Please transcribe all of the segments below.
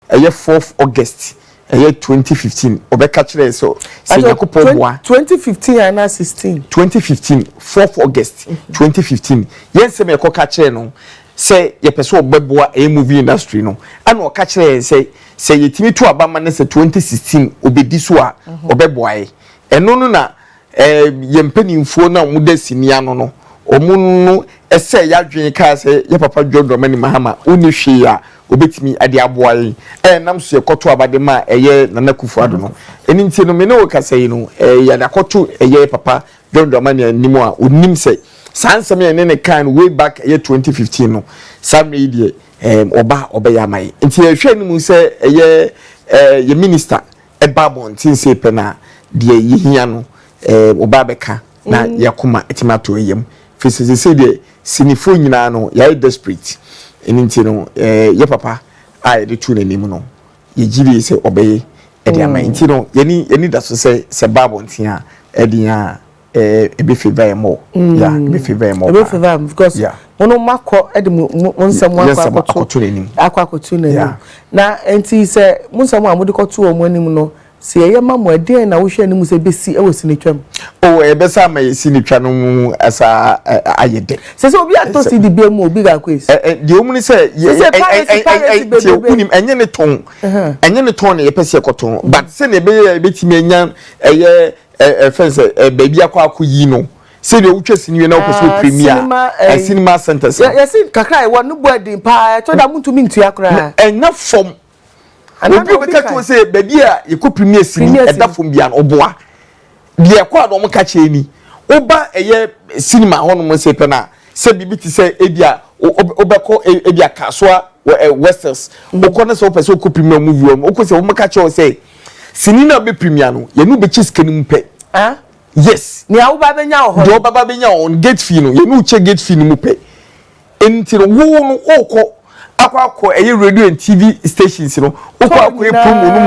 4th August 2015 obeka kire so se yakopɔ boa 2015 and 16 2015 4th August 2015 yense me ekoka kire no se ye pese obeboa movie industry no ana oka kire se yetimi to abama ne se 2016 obedi so a obeboa eno no na ye mpanimfo na omuda sinia no omu ese yadwen ka se ye papa Dramani Mahama oni hwe ya obetimi ade aboa yi nam so yekoto abade ma eye nana kufu ado no eni ntie no me ne wo kasa yi no ya da koto eye papa Dramani animu a onim se sansem ye ne kan way back 2015 no samre die oba ya mai ntie hwe animu se ye minister ebabon tin se pena de yihia no oba beka na yakuma etimato yem fisi se de sinifo nyina no ya desperate eni nti no ye papa a de tu nanim no ye giri se obeye e de ama nti no yeni da so se babo ntia e de a be favor mo ya be favor mo be favor because ono makọ e de monsam akwakoto nanim akwakoto nanim na enti se monsam a modikoto o mo anim no se ye mamo ade na wo hwe anim se besi e wosi ne twam o e be sa ma yesi ne twa no asa ayede se obi ato si di be mu obi ga Akwes de omuni se ye unim enye ne ton na ye pese ekoton but se ne be betimi enya eye fence baby akwakoyi no se de wutwa siniwe na okoso premier cinema centers yesi kakra e wonu boarding pa to da muntu mintu yakra enya form obi be ka to say baby a yeko premier sini eda form bia no oboa de kwa do mo ka che ni oba eye cinema hono mo se pe na se bibi ti se ebia obeko ebia kasoa westers okona se opese ko premier movie o ko se o mo ka che o say sini na be premier no ye no be chiskani mpe yes ni a wo ba benya ho do baba benya on gate fee no ye no che gate fee no mpe enti no wo no okọ akwa eye radio and TV stations no okọ promo no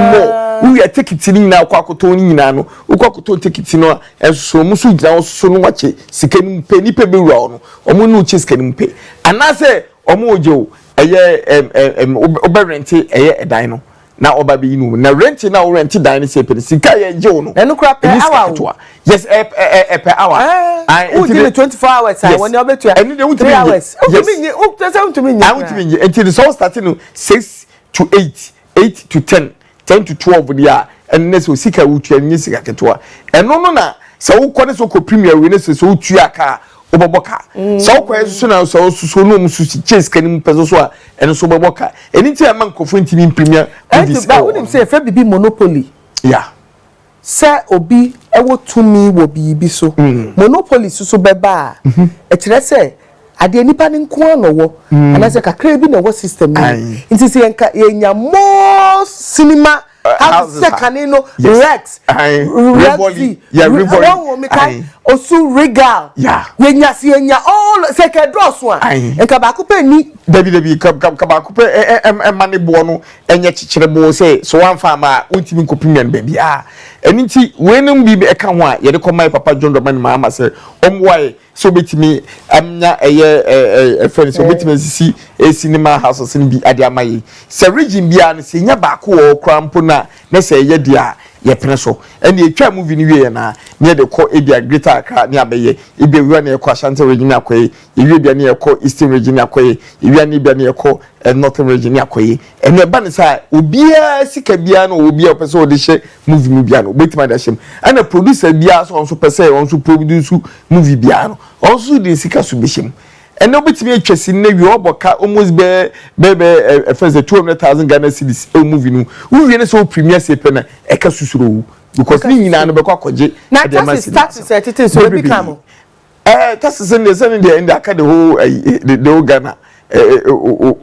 mo we are ticket ni na akwa to ni nyina no okọ to ticket no enso mo so gina so no wache sikani mpe ni pe bewura no omo no che sikani mpe anase omo oje eye oberente eye edan no na oba be inu na rent na o rent dan se pe sika ye je no enu kra per hour yes per hour I did 24 hours I when you be to enu de utimi hours utimi until the so starting 6 to 8 8 to 10 10 to 12 dia and next sika utu enye sika ketwa enu no na se wo kone so ko premier we ne se so utu aka oboboka so kwa so na so no musu chase kanim peso so a eno so oboboka eni ti ama nkofo ntimi premier this ba wonim say fe bibi monopoly yeah say obi ewo tumi wo bibi so monopoly so beba e kire say ade nipa ne nko anowo ana say kakra bi na wo system ni nti say enka yenya more cinema houses kanino Rex Rivoli Rivoli osu regal yenya si yenya all second dross one enka ba ko pe ni dabi ka ba ko pe mane bo no enye chichire bo say so one farmer untimi nkopimian ba bia eni nti wenum bi e ka ho a ye de ko mai papa Dramani Mahama say omwai so betimi amnya eye friends so betimi sisi cinema houses ni bi ade amaye se region bia no se nya ba ko o krampo na say ye dia ye pene so ene etwa movie ni wie na ne de ko edia greater Accra ne abeye ebe wi na ye ko Ashanti region akoye ewie bia ne ye ko Eastern region akoye ewie ne bia ne ye ko Northern region akoye ene ba ne sa obia sika bia no obia pese o de hye movie mu bia no betima da hyem ana producer bia so on so pese on so produce movie bia no on so de sika so be hyem ene obetimi atwasi na wi oboka almost be first 200,000 Ghana cedis e movie no we ne so premier se pe na e ka susuro because ni nyina no be kwa koje na taxes it so be become taxes in the aka the whole Ghana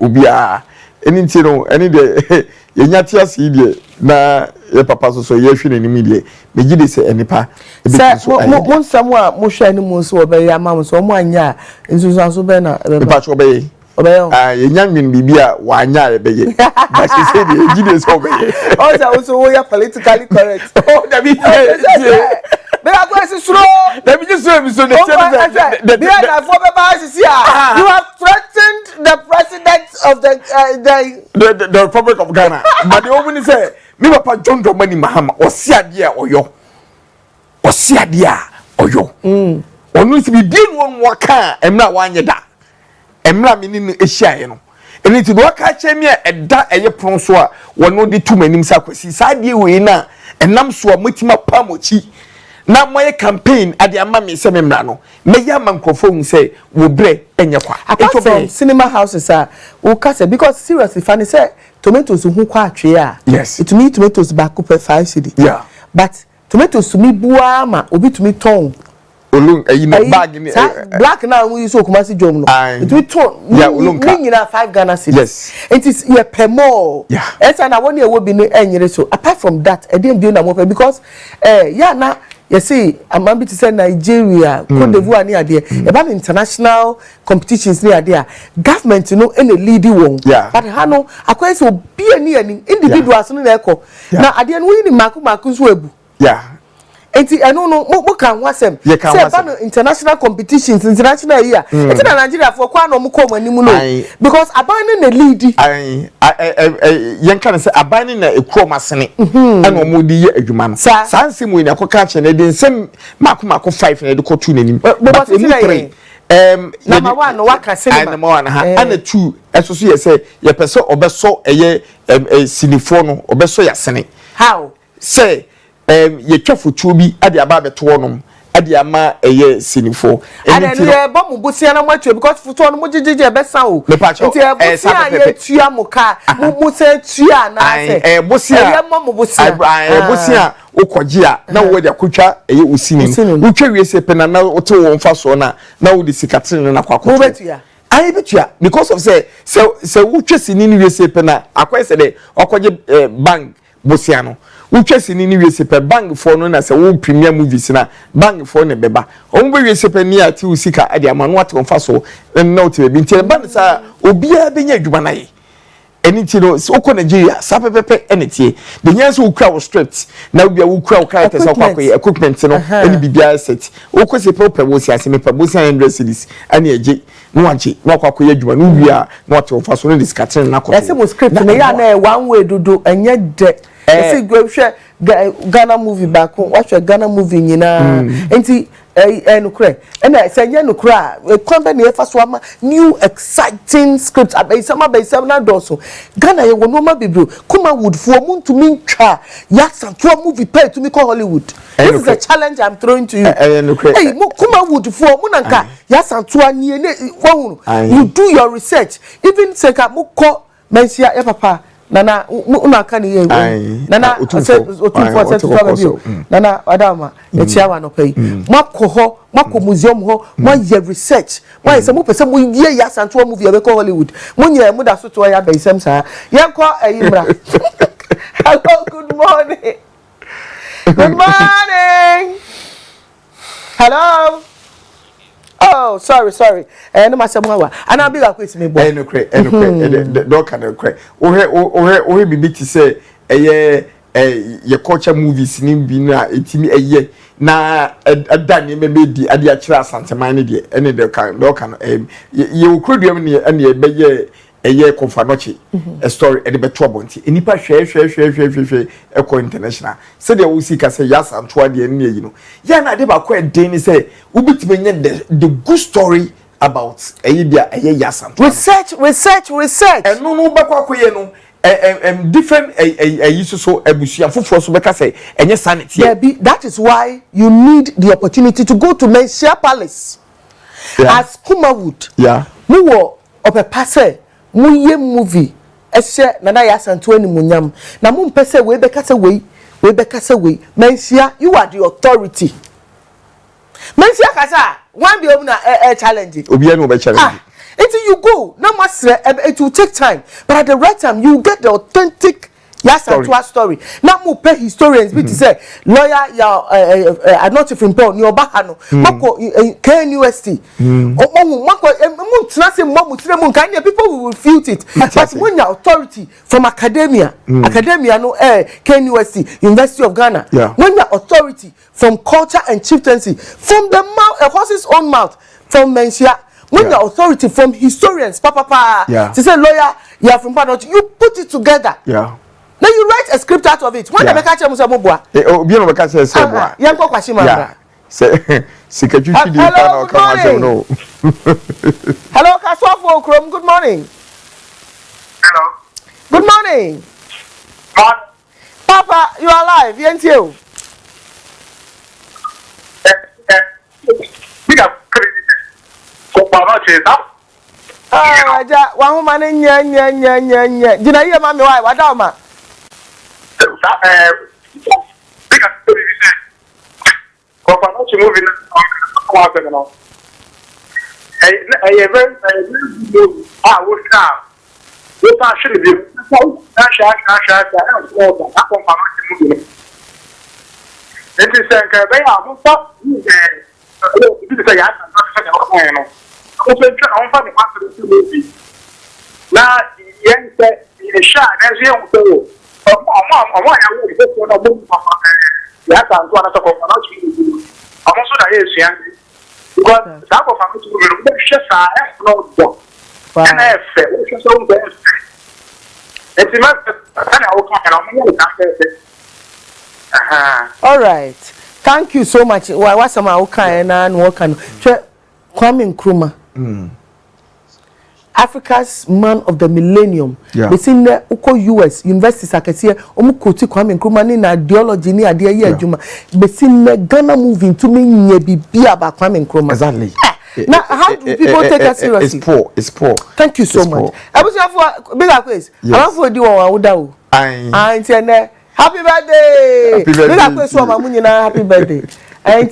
obia eni ntino eni de yenya tiase de na ye papa so ye hwe na nimi de megide se enipa mo nsam a mo hwe ani mo so obe ya ma so mo anya nsusu so be na pa cho be yenya nwin bibia wa anya be ye ba se se de gide so be ye o so wo ya politically correct oh da bi Be Akwes slow. Let me just say me so You have threatened the president of the Republic of Ghana. But the woman say me papa John Dramani Mahama osiadia oyo. Osiadia oyo. Onu si bi one waka emra wanye da. Emra mini no ehia no. Eni ti do waka che me eda eye pron so a wono de tu manim sa kwasi. Sa de we na enam so a motima pamochi. Na moye campaign ade ama me se memra no. Me ya mankrofo say wo bre enye kwa. Apart from cinema houses wo kase because seriously funny say tomatoes hu kwa atwe a. Yes. It mean tomatoes back up 5 cedi. Yeah. But tomatoes to me bua ma obi to me ton. Olung bag ni black now we use Kumasi jom no. It we ton. Yeah, olunka. Ni 5 Ghana cedis. Yes. It is ye per more. Yeah. Esa na one year wo bi ni enyere so. Apart from that, e dey na mo because yeah na you see I'm to say Nigeria, Cote d'Ivoire ni ade. About international competitions ni ade. Government you know any leading one. Yeah. But hano Akwes obi ani individuals no na eko. Na ade no wi ni maku so ebu. Yeah. Enti eno no mo kan wasem say about international competitions international year enti na Nigeria for kwa no mo ko manimu no because aban na lead yen kan say aban na ekro masene ana mo di ye adwuma no sanse mu ni akoka che na de nsem mako 5 na de ko tu nanim but emu 3 number 1 no waka cinema number 1 ha ana 2 esoso ye say ye pese obeso eye sinifo no obeso ya sene how say ye twafotuo bi ade aba beto nom ade ama eye sinifo ade ye bom busia na mwatwe because fotuo no mujijije besa o nti busia ye tua muka mu se tua na se busia ye mom busia busia ukoji a na wo de akotwa eye osini utwa wie se pena na wote wo mfa so na wo de sikatene na kwakotwa betua I betua because of say utwa sini ni wie se pena Akwes de okoje bank busia no utwa sini ni wie se pe bank for no na say wo premier movies na bank for ne beba on be wie se pe ni ati usika ade amano ate onfa so na wote be nti ban sa obia benya adwuma na ye eni ti no okọ Nigeria sa pepepe enetie de nyanso ukra wo strict na obia ukra wo characters akwakoye equipment no eni bibia set okọ se pe wo si ase me pe bo si 100 cedis ani eje no aje no akwakoye adwuma no wia no ate onfa so no discussion na ese mo script na ya na one way dodo enye de ese gwehwe Ghana movie back watch Ghana movie nyina enti enukre ena senye nukra kwamba ne fa so ama new exciting script abaisama na doso Ghana ye wono ma bibro Kumawood for muntumi ntwa yaksa to movie pay to me call Hollywood. This is a challenge I'm throwing to you. Hey Kumawood for munanka yaksa to ani you do your research even seka mukọ mensia ya papa nana una kani ye nana otu nana adama echiawa no pay makọ museum ho mo ye research why say mo pese mo ye ya santo movie e ko Hollywood mo nye mo da so to ya baisem sa yenko ayimra. Hello, good morning. Good morning. Hello. Oh, sorry. No masamuwa. Ana bi Akwes me bo. Enukre. Do kan enukre. Ohe bibi ti say ye culture movies ni bi na etimi eye na adane me di ade akira asanteman ne de ene de kan ye okrodua me ne ye beye eye konfanochi a story e de beto abonti enipa hwe eko international se de wo sika se yas antoa de ene yi no ya na de ba ko den ni se ubitime nye the good story about eye dia eye yas antoa research eno no ba kwa koye no different so abusia foforo so beka say enye sanity that is why you need the opportunity to go to Mensia Palace as Kumawood mu wo opepase mu ye movie ehye nana ya santo animunyam na mu mpese we beka say we Mensia you are the authority Mensia kasa one be na challenge obi enu be challenge until you go no masre it will take time but at the right time you get the authentic Yes, to a story. Now mo pay historians be to say lawyer ya not if impel ni oba ha no. Mako KNUST. Mako mo tna say mo tire mo kan people will refute it. But when your authority from academia no KNUST University of Ghana. When your authority from culture and chieftaincy from the mouth a horse's own mouth from Mensia. When your authority from historians to say lawyer you are from Panot, you put it together. Then you write a script out of it. When the catch Musa Mobwa. Oh, be on the catch Sebwa. Yanko Kwashima. Secretary Hello, good morning. Hello, Kaswafo Krom, good morning. Hello. Good morning. Papa, you are alive, ain't you? Aja, one woman in nya. Did I hear mommy why? What down ma? Now, young said, in a shot, as young so. Yes, I'm going to talk about I'm also the young because that of family to be just I have no and I have so best. It's all right. Thank you so much. Why was some okay and what can Kwame Nkrumah. Africa's man of the millennium. Between the Uko US universities akese omukoti Kwame Nkrumah ni na ideology ni ade ye adwuma. Between the Ghana moving to me nye bibia about Kwame Nkrumah. Exactly. Now how do people take us seriously? It's poor. Thank you so much. Abusiafo big Akwes. Amafo di won awuda o. Happy birthday. Big Akwes o mamu nyina happy birthday.